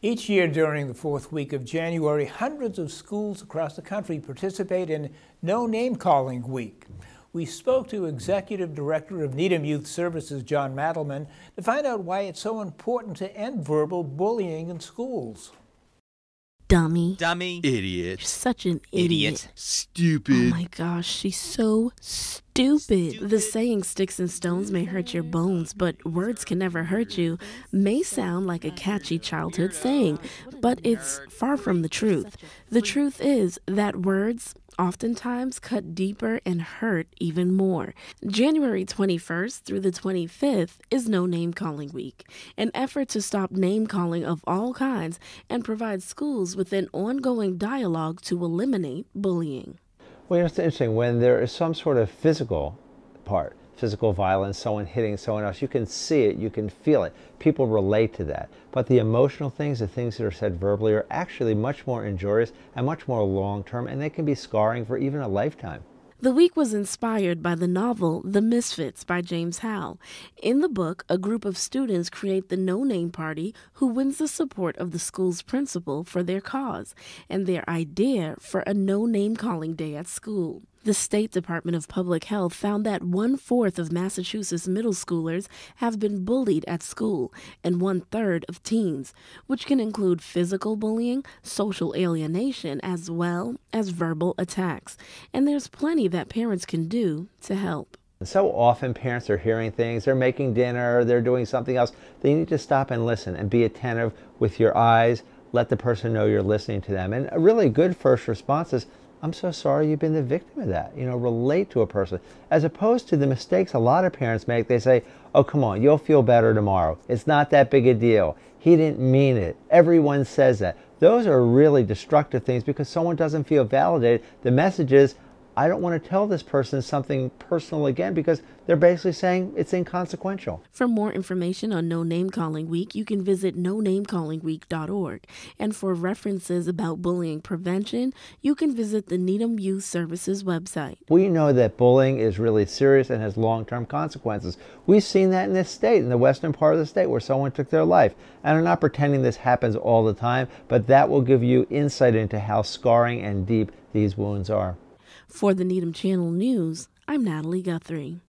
Each year during the fourth week of January, hundreds of schools across the country participate in No Name Calling Week. We spoke to Executive Director of Needham Youth Services, John Madelman, to find out why it's so important to end verbal bullying in schools. Dummy. Idiot. You're such an idiot. Stupid. Oh my gosh, she's so stupid. The saying sticks and stones may hurt your bones, but words can never hurt you may sound like a catchy childhood saying, but it's far from the truth. The truth is that words oftentimes cut deeper and hurt even more. January 21st through the 25th is No Name Calling Week, an effort to stop name calling of all kinds and provide schools with an ongoing dialogue to eliminate bullying. Well, it's interesting, when there is some sort of physical part, physical violence, someone hitting someone else, you can see it, you can feel it. People relate to that. But the emotional things, the things that are said verbally, are actually much more injurious and much more long-term, and they can be scarring for even a lifetime. The week was inspired by the novel The Misfits by James Howell. In the book, a group of students create the No Name Party who wins the support of the school's principal for their cause and their idea for a no name calling day at school. The State Department of Public Health found that 1/4 of Massachusetts middle schoolers have been bullied at school, and 1/3 of teens, which can include physical bullying, social alienation, as well as verbal attacks. And there's plenty that parents can do to help. So often parents are hearing things, they're making dinner, they're doing something else. They need to stop and listen and be attentive with your eyes. Let the person know you're listening to them. And a really good first response is, I'm so sorry you've been the victim of that. Relate to a person. As opposed to the mistakes a lot of parents make, they say, oh, come on, you'll feel better tomorrow. It's not that big a deal. He didn't mean it. Everyone says that. Those are really destructive things because someone doesn't feel validated. The message is, I don't want to tell this person something personal again, because they're basically saying it's inconsequential. For more information on No Name Calling Week, you can visit nonamecallingweek.org. And for references about bullying prevention, you can visit the Needham Youth Services website. We know that bullying is really serious and has long-term consequences. We've seen that in this state, in the western part of the state, where someone took their life. And I'm not pretending this happens all the time, but that will give you insight into how scarring and deep these wounds are. For the Needham Channel News, I'm Natalie Guthrie.